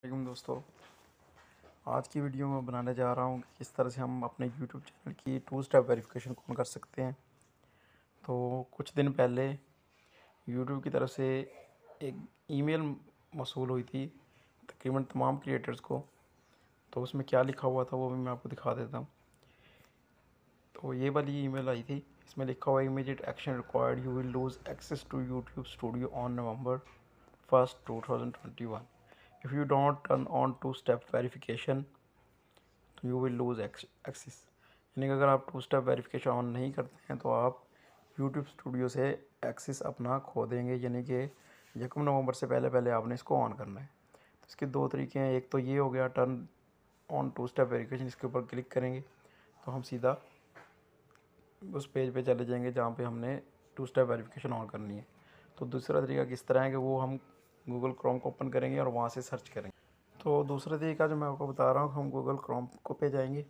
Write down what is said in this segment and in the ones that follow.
वालेकुम दोस्तों। आज की वीडियो में बनाने जा रहा हूँ कि किस तरह से हम अपने यूट्यूब चैनल की 2 स्टेप वेरिफिकेशन कौन कर सकते हैं। तो कुछ दिन पहले यूट्यूब की तरफ से एक ईमेल मौसूल हुई थी तकरीबन तमाम क्रिएटर्स को। तो उसमें क्या लिखा हुआ था वो भी मैं आपको दिखा देता हूँ। तो ये वाली ईमेल आई थी, इसमें लिखा हुआ immediate action required, you will lose access to YouTube Studio on November 1st 2021 if you don't turn on 2 step verification you will lose access. यानी कि अगर आप 2 स्टेप वेरिफिकेशन ऑन नहीं करते हैं तो आप यूट्यूब स्टूडियो से एक्सेस अपना खो देंगे। यानी कि 1 नवंबर से पहले पहले आपने इसको ऑन करना है। तो इसके 2 तरीके हैं। एक तो ये हो गया टर्न ऑन 2 स्टेप वेरिफिकेशन, इसके ऊपर क्लिक करेंगे तो हम सीधा उस पेज पे चले जाएंगे जहाँ पे हमने 2 स्टेप वेरिफिकेशन ऑन करनी है। तो दूसरा तरीका किस तरह है कि वो हम गूगल क्रोम को ओपन करेंगे और वहाँ से सर्च करेंगे। तो दूसरा तरीका जो मैं आपको बता रहा हूँ, हम गूगल क्रोम को पे जाएंगे।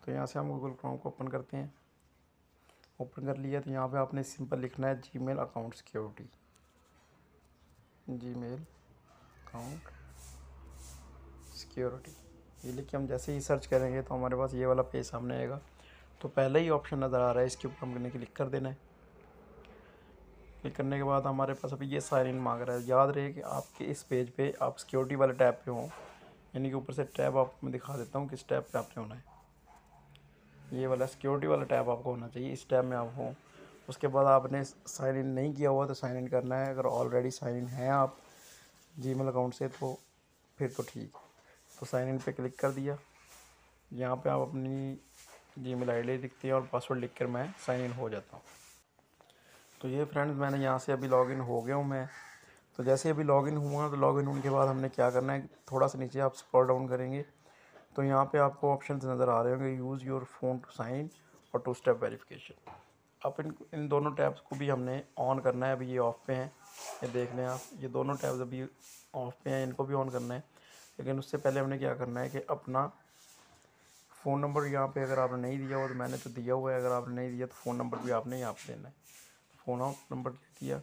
तो यहाँ से हम गूगल क्रोम को ओपन करते हैं। ओपन कर लिया तो यहाँ पे आपने सिंपल लिखना है Gmail account security, Gmail account security. ये लिख के हम जैसे ही सर्च करेंगे तो हमारे पास ये वाला पेज सामने आएगा। तो पहले ही ऑप्शन नज़र आ रहा है, इसके ऊपर हमने क्लिक कर देना है। क्लिक करने के बाद हमारे पास अभी ये साइन इन मांग रहा है। याद रहे कि आपके इस पेज पे आप सिक्योरिटी वाले टैब पे हों, यानी कि ऊपर से टैब आपको मैं दिखा देता हूँ किस टैब पे आपने होना है। ये वाला सिक्योरिटी वाला टैब आपको होना चाहिए, इस टैब में आप हो। उसके बाद आपने साइन इन नहीं किया हुआ तो साइन इन करना है। अगर ऑलरेडी साइन इन है आप जीमेल अकाउंट से तो फिर तो ठीक। तो साइन इन पे क्लिक कर दिया। यहाँ पे आप अपनी जीमेल आईडी लिखते हैं और पासवर्ड लिख कर मैं साइन इन हो जाता हूँ। तो ये फ्रेंड्स, मैंने यहाँ से अभी लॉगिन हो गया हूँ मैं। तो जैसे अभी लॉगिन हुआ तो लॉगिन होने के बाद हमने क्या करना है, थोड़ा सा नीचे आप स्क्रॉल डाउन करेंगे तो यहाँ पे आपको ऑप्शंस नज़र आ रहे होंगे, use your phone to sign और 2 स्टेप वेरिफिकेशन। अब इन दोनों टैब्स को भी हमने ऑन करना है। अभी ये ऑफ पे हैं, ये देख लें आप, ये दोनों टैब्स अभी ऑफ पे हैं, इनको भी ऑन करना है। लेकिन उससे पहले हमने क्या करना है कि अपना फ़ोन नंबर यहाँ पे अगर आपने नहीं दिया हो, तो मैंने तो दिया हुआ है, अगर आपने नहीं दिया तो फ़ोन नंबर भी आपने यहाँ पर देना है। फ़ोन नंबर दे दिया।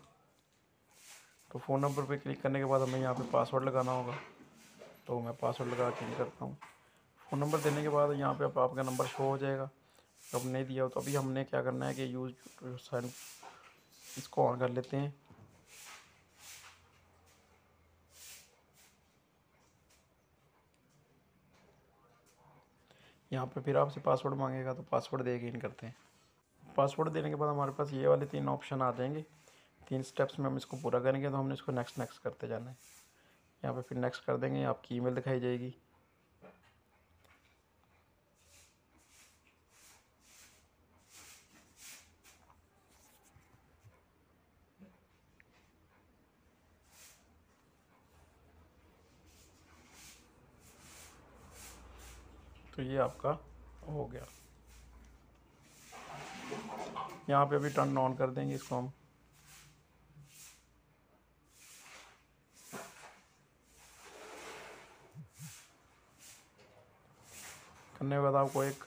तो फ़ोन नंबर पे क्लिक करने के बाद हमें यहाँ पे पासवर्ड लगाना होगा। तो मैं पासवर्ड लगा के करता हूँ। फ़ोन नंबर देने के बाद यहाँ पे आपका नंबर शो हो जाएगा। अब नहीं दिया हो तो अभी हमने क्या करना है कि यूज़ साइन, इसको ऑन कर लेते हैं। यहाँ पे फिर आपसे पासवर्ड मांगेगा तो पासवर्ड दे के इन करते हैं। पासवर्ड देने के बाद हमारे पास ये वाले 3 ऑप्शन आ जाएंगे। 3 स्टेप्स में हम इसको पूरा करेंगे तो हमने इसको नेक्स्ट नेक्स्ट करते जाना है। यहाँ पे फिर नेक्स्ट कर देंगे, आपकी ईमेल दिखाई जाएगी। तो ये आपका हो गया। यहाँ पे अभी टर्न ऑन कर देंगे इसको हम। करने के बाद आपको एक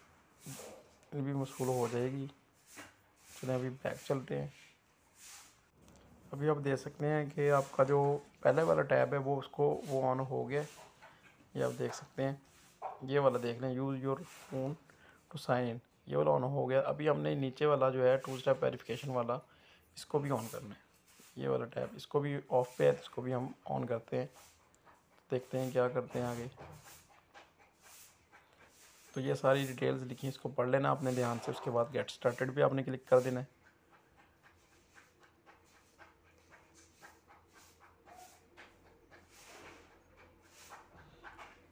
भी मशहूर हो जाएगी। चलें अभी बैक चलते हैं। अभी आप देख सकते हैं कि आपका जो पहले वाला टैब है वो ऑन हो गया। ये आप देख सकते हैं, ये वाला देख लें, use your phone to sign in, ये वाला ऑन हो गया। अभी हमने नीचे वाला जो है 2 स्टेप वेरिफिकेशन वाला, इसको भी ऑन करना है। ये वाला टैब, इसको भी ऑफ पे है तो इसको भी हम ऑन करते हैं। देखते हैं क्या करते हैं आगे। तो ये सारी डिटेल्स लिखी, इसको पढ़ लेना अपने ध्यान से। उसके बाद गेट स्टार्टेड पे आपने क्लिक कर देना है।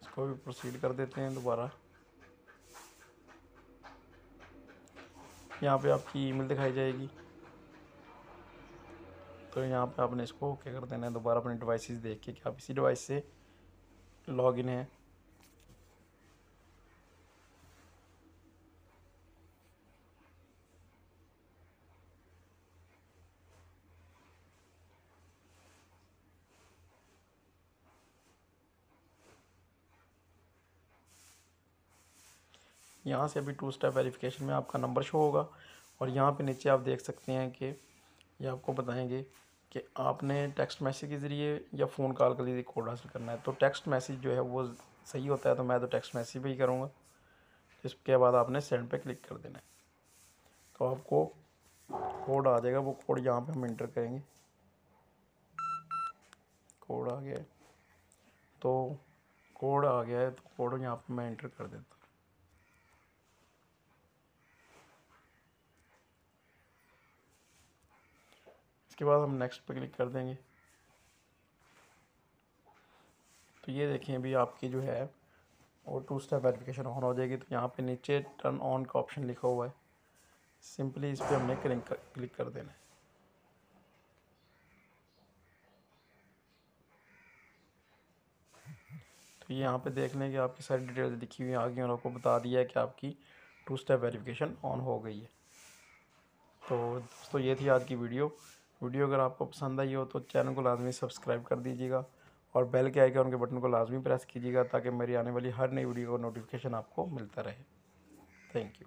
इसको भी प्रोसीड कर देते हैं दोबारा। यहाँ पे आपकी ईमेल दिखाई जाएगी। तो यहाँ पे आपने इसको ओके कर देना है। दोबारा अपने डिवाइसेस देख के कि आप इसी डिवाइस से लॉगिन है। यहाँ से अभी 2 स्टेप वेरिफिकेशन में आपका नंबर शो होगा और यहाँ पे नीचे आप देख सकते हैं कि ये आपको बताएंगे कि आपने टेक्स्ट मैसेज के ज़रिए या फ़ोन कॉल के लिए कोड हासिल करना है। तो टेक्स्ट मैसेज जो है वो सही होता है, तो मैं तो टेक्स्ट मैसेज पे ही करूँगा। इसके बाद आपने सेंड पे क्लिक कर देना है, तो आपको कोड आ जाएगा। वो कोड यहाँ पे हम इंटर करेंगे। कोड आ गया है, तो कोड आ गया है, तो कोड यहाँ पे मैं इंटर कर देता हूँ। इसके बाद हम नेक्स्ट पे क्लिक कर देंगे। तो ये देखें अभी आपकी जो है वो 2 स्टेप वेरिफिकेशन ऑन हो जाएगी। तो यहाँ पे नीचे टर्न ऑन का ऑप्शन लिखा हुआ है, सिंपली इस पर हमने क्लिक कर देना है। तो ये यहाँ पे देख लें कि आपकी सारी डिटेल्स लिखी हुई आ गई और आपको बता दिया है कि आपकी 2 स्टेप वेरिफिकेशन ऑन हो गई है। तो दोस्तों ये थी आज की वीडियो अगर आपको पसंद आई हो तो चैनल को लाजमी सब्सक्राइब कर दीजिएगा और बेल के आइकन के बटन को लाजमी प्रेस कीजिएगा ताकि मेरी आने वाली हर नई वीडियो का नोटिफिकेशन आपको मिलता रहे। Thank you.